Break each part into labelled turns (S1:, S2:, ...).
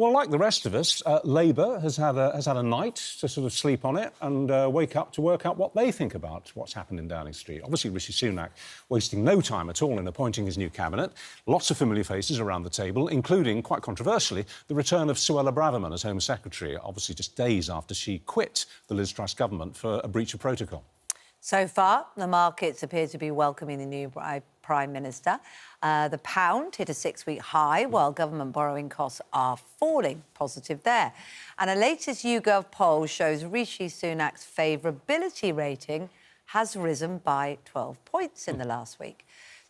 S1: Well, like the rest of us, Labour has had a night to sort of sleep on it and wake up to work out what they think about what's happened in Downing Street. Obviously, Rishi Sunak wasting no time at all in appointing his new cabinet. Lots of familiar faces around the table, including, quite controversially, the return of Suella Braverman as Home Secretary, obviously just days after she quit the Liz Truss government for a breach of protocol.
S2: So far, the markets appear to be welcoming the new Prime Minister. The pound hit a 6-week high, while government borrowing costs are falling. Positive there. And a latest YouGov poll shows Rishi Sunak's favourability rating has risen by 12 points in the last week.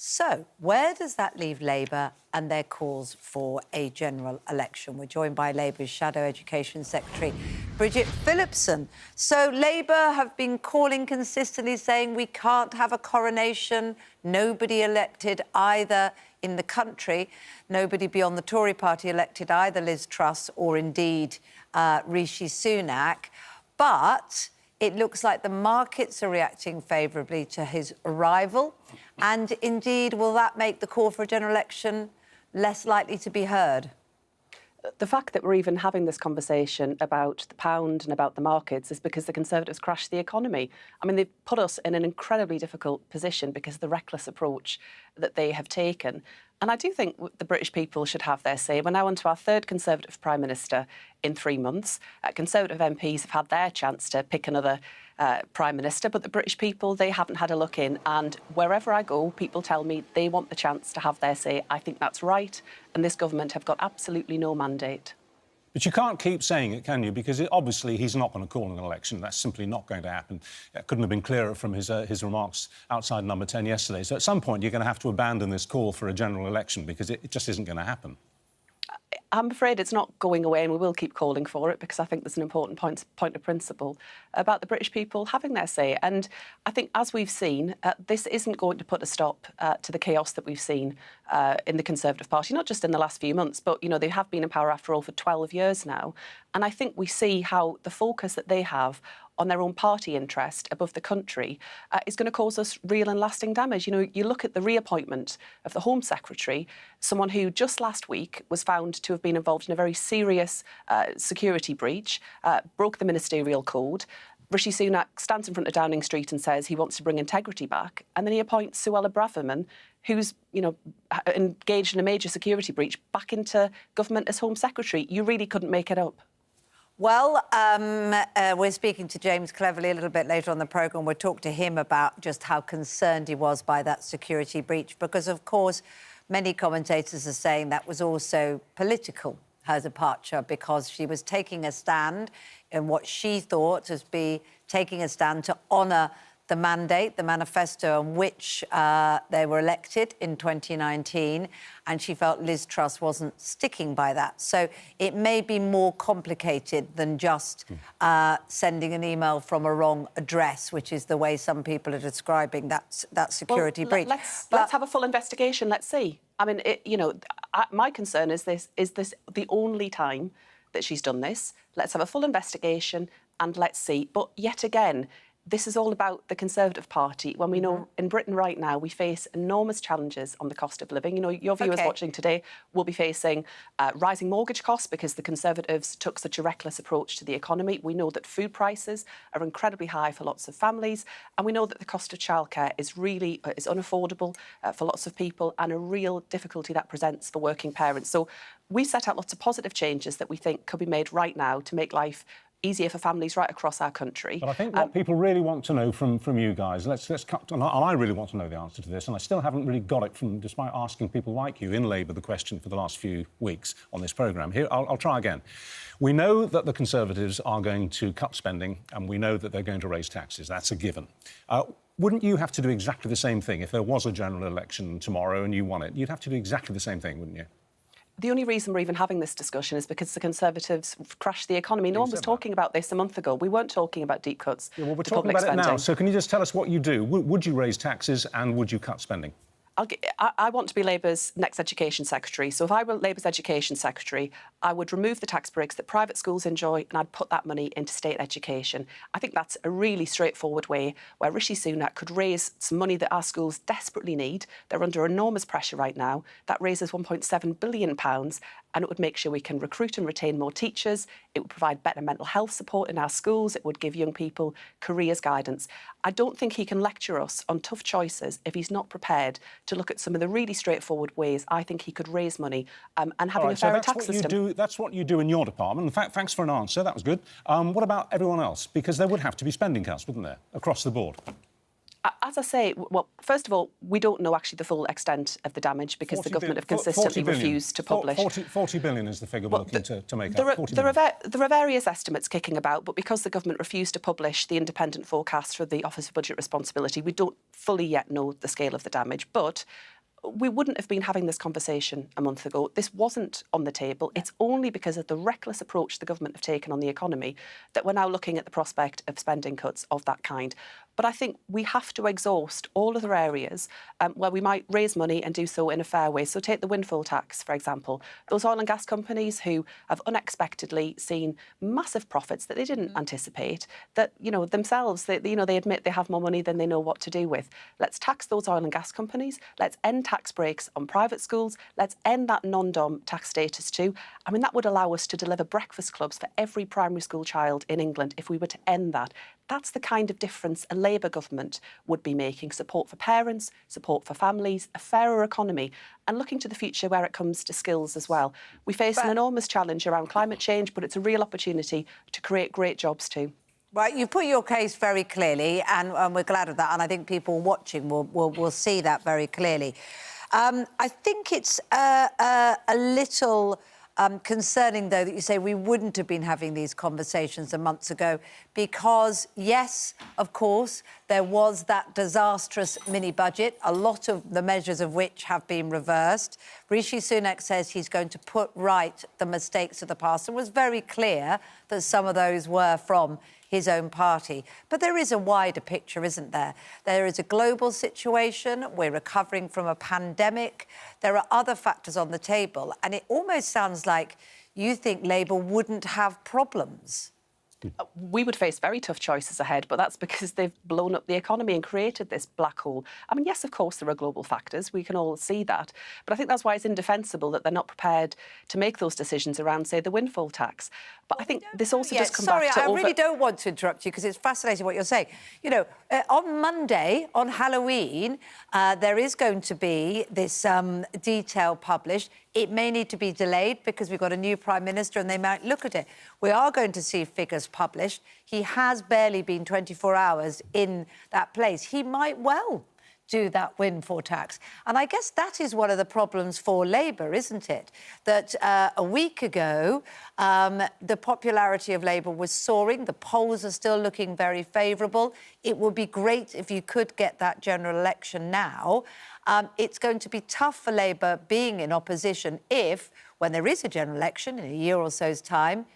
S2: So, where does that leave Labour and their calls for a general election? We're joined by Labour's Shadow Education Secretary Bridget Philippson. So, Labour have been calling consistently, saying we can't have a coronation, nobody elected either in the country, nobody beyond the Tory party elected either Liz Truss or indeed Rishi Sunak. But it looks like the markets are reacting favourably to his arrival. And indeed, will that make the call for a general election less likely to be heard?
S3: The fact that we're even having this conversation about the pound and about the markets is because the Conservatives crashed the economy. I mean, they've put us in an incredibly difficult position because of the reckless approach that they have taken. And I do think the British people should have their say. We're now on to our third Conservative Prime Minister in 3 months. Conservative MPs have had their chance to pick another Prime Minister, but the British people, they haven't had a look in. And wherever I go, people tell me they want the chance to have their say. I think that's right. And this government have got absolutely no mandate.
S1: But you can't keep saying it, can you? Because obviously he's not going to call an election. That's simply not going to happen. It couldn't have been clearer from his remarks outside Number 10 yesterday. So at some point you're going to have to abandon this call for a general election because it just isn't going to happen.
S3: I'm afraid it's not going away, and we will keep calling for it because I think there's an important point of principle about the British people having their say. And I think, as we've seen, this isn't going to put a stop to the chaos that we've seen in the Conservative Party, not just in the last few months, but, you know, they have been in power, after all, for 12 years now. And I think we see how the focus that they have on their own party interest above the country is going to cause us real and lasting damage. You know, you look at the reappointment of the Home Secretary, someone who just last week was found to have been involved in a very serious security breach, broke the ministerial code. Rishi Sunak stands in front of Downing Street and says he wants to bring integrity back, and then he appoints Suella Braverman, who's, you know, engaged in a major security breach, back into government as Home Secretary. You really couldn't make it up.
S2: Well, we're speaking to James Cleverly a little bit later on the programme. We'll talk to him about just how concerned he was by that security breach, because, of course, many commentators are saying that was also political, her departure, because she was taking a stand in what she thought as taking a stand to honour the mandate, the manifesto on which they were elected in 2019, and she felt Liz Truss wasn't sticking by that. So it may be more complicated than just sending an email from a wrong address, which is the way some people are describing that security breach.
S3: Let's have a full investigation. Let's see. I mean, my concern is this the only time that she's done this? Let's have a full investigation and let's see. But yet again, this is all about the Conservative Party, when we know in Britain right now we face enormous challenges on the cost of living. You know, your viewers watching today will be facing rising mortgage costs because the Conservatives took such a reckless approach to the economy. We know that food prices are incredibly high for lots of families, and we know that the cost of childcare is unaffordable for lots of people, and a real difficulty that presents for working parents. So we set out lots of positive changes that we think could be made right now to make life easier for families right across our country.
S1: But I think what people really want to know from you guys, let's cut, and I really want to know the answer to this, and I still haven't really got it despite asking people like you in Labour the question for the last few weeks on this programme. Here, I'll try again. We know that the Conservatives are going to cut spending, and we know that they're going to raise taxes. That's a given. Wouldn't you have to do exactly the same thing if there was a general election tomorrow and you won it? You'd have to do exactly the same thing, wouldn't you?
S3: The only reason we're even having this discussion is because the Conservatives crashed the economy. No one was talking about this a month ago. We weren't talking about deep cuts.
S1: Yeah, well, we're talking about it now. So can you just tell us what you do? Would you raise taxes and would you cut spending?
S3: I want to be Labour's next Education Secretary. So if I were Labour's Education Secretary, I would remove the tax breaks that private schools enjoy and I'd put that money into state education. I think that's a really straightforward way where Rishi Sunak could raise some money that our schools desperately need. They're under enormous pressure right now. That raises £1.7 billion, and it would make sure we can recruit and retain more teachers. It would provide better mental health support in our schools. It would give young people careers guidance. I don't think he can lecture us on tough choices if he's not prepared to look at some of the really straightforward ways I think he could raise money and having a fairer tax system.
S1: That's what you do in your department. In fact, thanks for an answer. That was good. What about everyone else? Because there would have to be spending cuts, wouldn't there, across the board?
S3: As I say, well, first of all, we don't know actually the full extent of the damage because the government have consistently refused to publish.
S1: 40 billion is the figure we're looking to make up.
S3: There are various estimates kicking about, but because the government refused to publish the independent forecast for the Office for Budget Responsibility, we don't fully yet know the scale of the damage. But we wouldn't have been having this conversation a month ago. This wasn't on the table. It's only because of the reckless approach the government have taken on the economy that we're now looking at the prospect of spending cuts of that kind. But I think we have to exhaust all other areas where we might raise money and do so in a fair way. So take the windfall tax, for example. Those oil and gas companies who have unexpectedly seen massive profits that they didn't anticipate, that, themselves, they admit they have more money than they know what to do with. Let's tax those oil and gas companies. Let's end tax breaks on private schools. Let's end that non-dom tax status too. I mean, that would allow us to deliver breakfast clubs for every primary school child in England if we were to end that. That's the kind of difference a Labour government would be making. Support for parents, support for families, a fairer economy, and looking to the future where it comes to skills as well. We face an enormous challenge around climate change, but it's a real opportunity to create great jobs too.
S2: Right, you put your case very clearly, and we're glad of that, and I think people watching will see that very clearly. I think it's a little concerning, though, that you say we wouldn't have been having these conversations a month ago because, yes, of course, there was that disastrous mini-budget, a lot of the measures of which have been reversed. Rishi Sunak says he's going to put right the mistakes of the past and was very clear that some of those were from his own party. But there is a wider picture, isn't there? There is a global situation. We're recovering from a pandemic. There are other factors on the table. And it almost sounds like you think Labour wouldn't have problems.
S3: We would face very tough choices ahead, but that's because they've blown up the economy and created this black hole. I mean, yes, of course, there are global factors. We can all see that. But I think that's why it's indefensible that they're not prepared to make those decisions around, say, the windfall tax. But I think this also does come back to...
S2: Sorry, I really don't want to interrupt you because it's fascinating what you're saying. On Monday, on Halloween, there is going to be this detail published. It may need to be delayed because we've got a new Prime Minister and they might look at it. We are going to see figures published. He has barely been 24 hours in that place. He might well do that windfall tax. And I guess that is one of the problems for Labour, isn't it? That a week ago, the popularity of Labour was soaring. The polls are still looking very favourable. It would be great if you could get that general election now. It's going to be tough for Labour being in opposition if, when there is a general election in a year or so's time,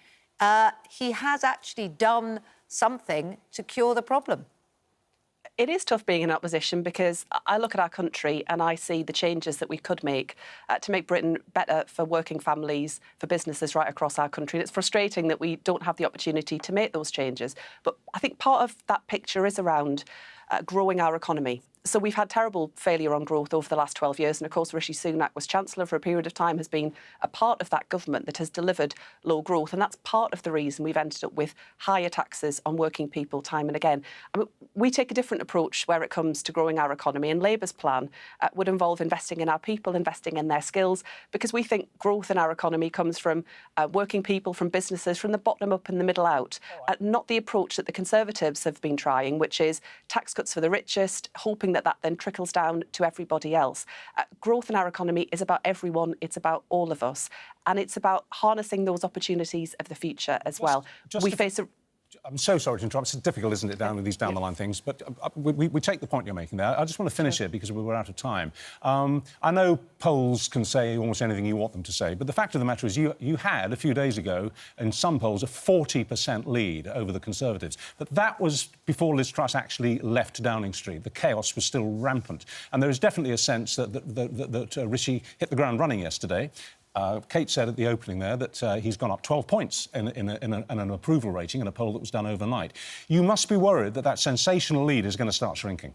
S2: he has actually done something to cure the problem.
S3: It is tough being in opposition because I look at our country and I see the changes that we could make to make Britain better for working families, for businesses right across our country. And it's frustrating that we don't have the opportunity to make those changes. But I think part of that picture is around growing our economy. So we've had terrible failure on growth over the last 12 years. And, of course, Rishi Sunak was Chancellor for a period of time, has been a part of that government that has delivered low growth. And that's part of the reason we've ended up with higher taxes on working people time and again. I mean, we take a different approach where it comes to growing our economy. And Labour's plan would involve investing in our people, investing in their skills, because we think growth in our economy comes from working people, from businesses, from the bottom up and the middle out. Not the approach that the Conservatives have been trying, which is tax cuts for the richest, hoping that then trickles down to everybody else. Growth in our economy is about everyone. It's about all of us. And it's about harnessing those opportunities of the future as well.
S1: I'm so sorry to interrupt. It's difficult, isn't it, down with these down-the-line things? But we take the point you're making there. I just want to finish it because we're out of time. I know polls can say almost anything you want them to say, but the fact of the matter is you had, a few days ago, in some polls, a 40% lead over the Conservatives. But that was before Liz Truss actually left Downing Street. The chaos was still rampant. And there is definitely a sense that Rishi hit the ground running yesterday. Kate said at the opening there that he's gone up 12 points in an approval rating in a poll that was done overnight. You must be worried that sensational lead is going to start shrinking.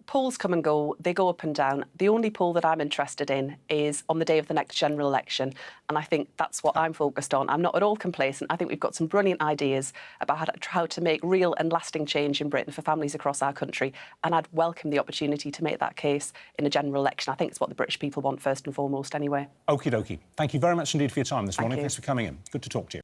S3: Polls come and go, they go up and down. The only poll that I'm interested in is on the day of the next general election, and I think that's what I'm focused on. I'm not at all complacent. I think we've got some brilliant ideas about how to make real and lasting change in Britain for families across our country, and I'd welcome the opportunity to make that case in a general election. I think it's what the British people want first and foremost anyway.
S1: Okie dokie. Thank you very much indeed for your time this morning.
S3: Thank you.
S1: Thanks for coming in. Good to talk to you.